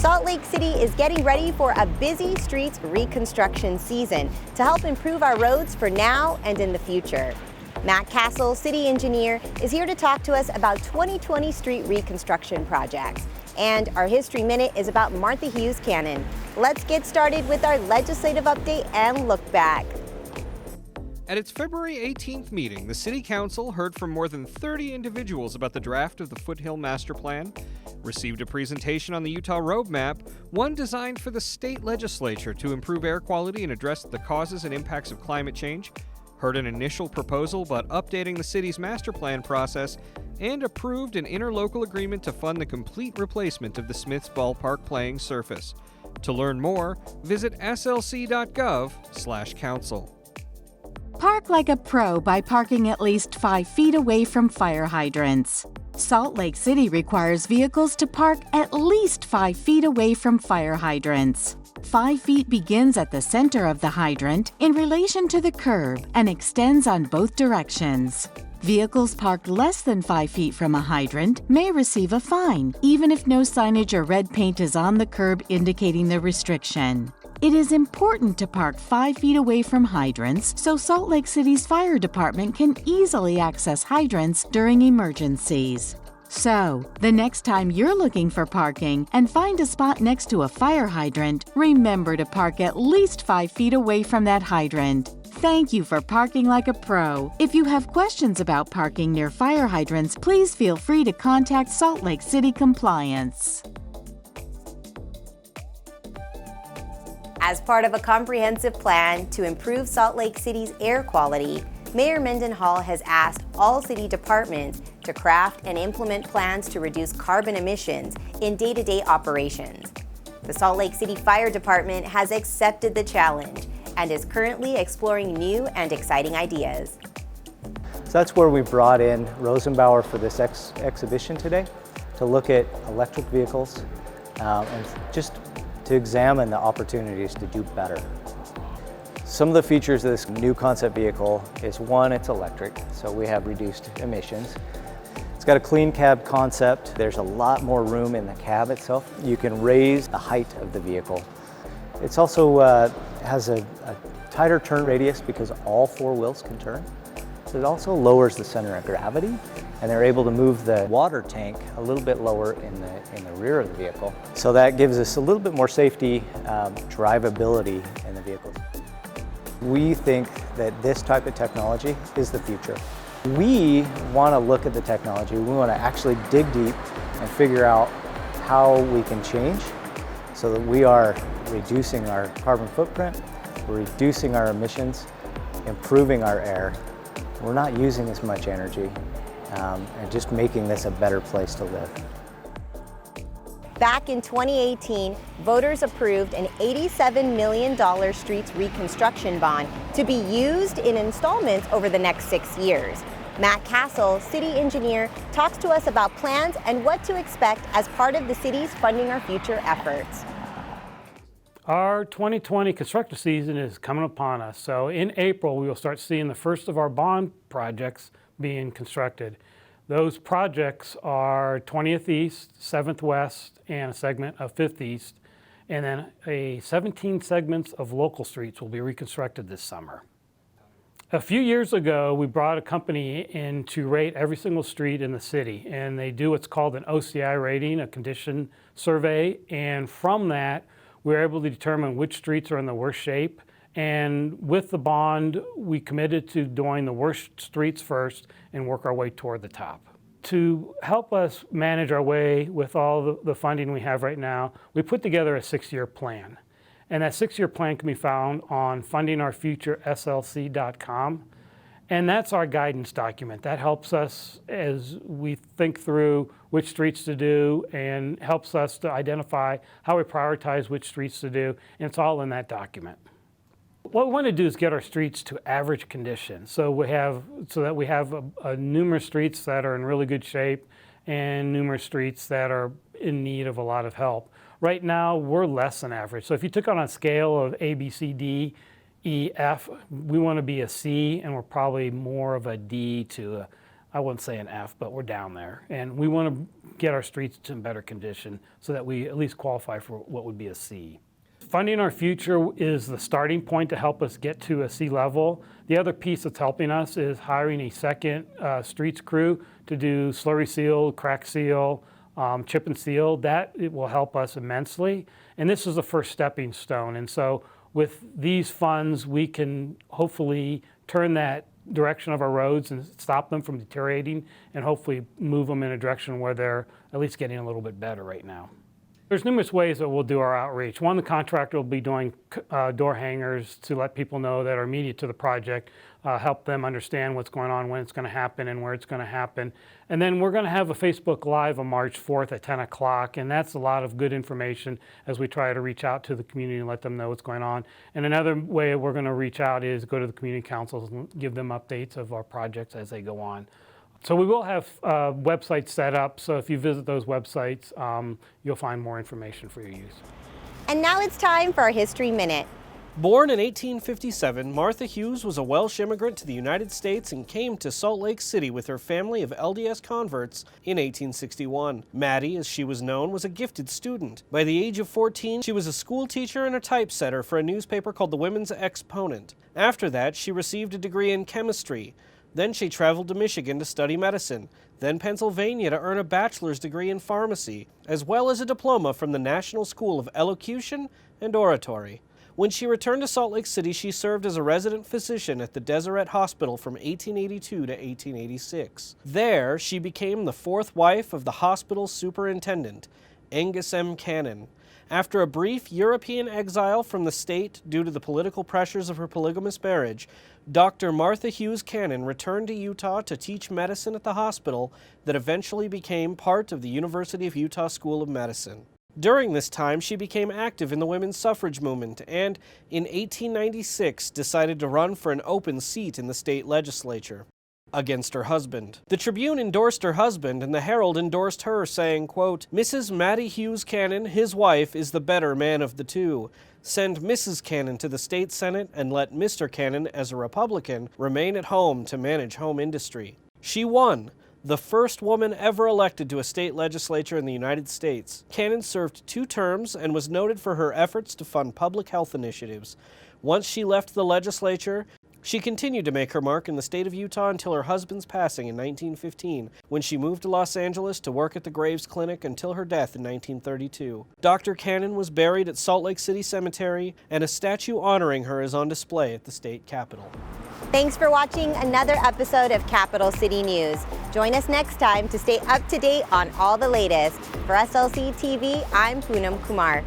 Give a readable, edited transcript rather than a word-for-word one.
Salt Lake City is getting ready for a busy streets reconstruction season to help improve our roads for now and in the future. Matt Cassel, city engineer, is here to talk to us about 2020 street reconstruction projects. And our History Minute is about Martha Hughes Cannon. Let's get started with our legislative update and look back. At its February 18th meeting, the City Council heard from more than 30 individuals about the draft of the Foothill Master Plan, received a presentation on the Utah Roadmap, one designed for the state legislature to improve air quality and address the causes and impacts of climate change, heard an initial proposal about updating the city's master plan process, and approved an interlocal agreement to fund the complete replacement of the Smiths Ballpark playing surface. To learn more, visit slc.gov/council. Park like a pro by parking at least 5 feet away from fire hydrants. Salt Lake City requires vehicles to park at least 5 feet away from fire hydrants. 5 feet begins at the center of the hydrant in relation to the curb and extends on both directions. Vehicles parked less than 5 feet from a hydrant may receive a fine, even if no signage or red paint is on the curb indicating the restriction. It is important to park 5 feet away from hydrants so Salt Lake City's fire department can easily access hydrants during emergencies. So, the next time you're looking for parking and find a spot next to a fire hydrant, remember to park at least 5 feet away from that hydrant. Thank you for parking like a pro. If you have questions about parking near fire hydrants, please feel free to contact Salt Lake City Compliance. As part of a comprehensive plan to improve Salt Lake City's air quality, Mayor Mendenhall has asked all city departments to craft and implement plans to reduce carbon emissions in day-to-day operations. The Salt Lake City Fire Department has accepted the challenge and is currently exploring new and exciting ideas. So that's where we brought in Rosenbauer for this exhibition today, to look at electric vehicles and just to examine the opportunities to do better. Some of the features of this new concept vehicle is, one, it's electric, so we have reduced emissions. It's got a clean cab concept. There's a lot more room in the cab itself. You can raise the height of the vehicle. It's also has a tighter turn radius because all 4 wheels can turn. So it also lowers the center of gravity, and they're able to move the water tank a little bit lower in the rear of the vehicle. So that gives us a little bit more safety, drivability in the vehicles. We think that this type of technology is the future. We want to look at the technology. We want to actually dig deep and figure out how we can change so that we are reducing our carbon footprint, we're reducing our emissions, improving our air. We're not using as much energy and just making this a better place to live. Back in 2018, voters approved an $87 million streets reconstruction bond to be used in installments over the next 6 years. Matt Cassel, city engineer, talks to us about plans and what to expect as part of the city's Funding Our Future efforts. Our 2020 construction season is coming upon us, so in April we will start seeing the first of our bond projects being constructed. Those projects are 20th East, 7th West, and a segment of 5th East, and then 17 segments of local streets will be reconstructed this summer. A few years ago, we brought a company in to rate every single street in the city, and they do what's called an OCI rating, a condition survey, and from that, we're able to determine which streets are in the worst shape. And with the bond, we committed to doing the worst streets first and work our way toward the top. To help us manage our way with all the funding we have right now, we put together a 6-year plan. And that 6-year plan can be found on fundingourfuture SLC.com. And that's our guidance document. That helps us as we think through which streets to do and helps us to identify how we prioritize which streets to do. And it's all in that document. What we want to do is get our streets to average condition. So that we have numerous streets that are in really good shape and numerous streets that are in need of a lot of help. Right now, we're less than average. So if you took on a scale of A, B, C, D, E, F, we want to be a C, and we're probably more of a D to I wouldn't say an F, but we're down there. And we want to get our streets in better condition so that we at least qualify for what would be a C. Funding our future is the starting point to help us get to a C level. The other piece that's helping us is hiring a second streets crew to do slurry seal, crack seal, chip and seal. That it will help us immensely. And this is the first stepping stone. And so with these funds, we can hopefully turn that direction of our roads and stop them from deteriorating and hopefully move them in a direction where they're at least getting a little bit better right now. There's numerous ways that we'll do our outreach. One, the contractor will be doing door hangers to let people know that are immediate to the project, help them understand what's going on, when it's going to happen, and where it's going to happen. And then we're going to have a Facebook Live on March 4th at 10 o'clock, and that's a lot of good information as we try to reach out to the community and let them know what's going on. And another way we're going to reach out is go to the community councils and give them updates of our projects as they go on. So we will have websites set up, so if you visit those websites, you'll find more information for your use. And now it's time for our History Minute. Born in 1857, Martha Hughes was a Welsh immigrant to the United States and came to Salt Lake City with her family of LDS converts in 1861. Maddie, as she was known, was a gifted student. By the age of 14, she was a school teacher and a typesetter for a newspaper called the Women's Exponent. After that, she received a degree in chemistry. Then she traveled to Michigan to study medicine, then Pennsylvania to earn a bachelor's degree in pharmacy, as well as a diploma from the National School of Elocution and Oratory. When she returned to Salt Lake City, she served as a resident physician at the Deseret Hospital from 1882 to 1886. There, she became the fourth wife of the hospital's superintendent, Angus M. Cannon. After a brief European exile from the state due to the political pressures of her polygamous marriage, Dr. Martha Hughes Cannon returned to Utah to teach medicine at the hospital that eventually became part of the University of Utah School of Medicine. During this time, she became active in the women's suffrage movement and, in 1896, decided to run for an open seat in the state legislature against her husband. The Tribune endorsed her husband, and the Herald endorsed her, saying, quote, "Mrs. Maddie Hughes Cannon, his wife, is the better man of the two. Send Mrs. Cannon to the state senate and let Mr. Cannon, as a Republican, remain at home to manage home industry." She won, the first woman ever elected to a state legislature in the United States. Cannon served 2 terms and was noted for her efforts to fund public health initiatives. Once she left the legislature, she continued to make her mark in the state of Utah until her husband's passing in 1915, when she moved to Los Angeles to work at the Graves Clinic until her death in 1932. Dr. Cannon was buried at Salt Lake City Cemetery, and a statue honoring her is on display at the state capitol. Thanks for watching another episode of Capital City News. Join us next time to stay up to date on all the latest. For SLC TV, I'm Poonam Kumar.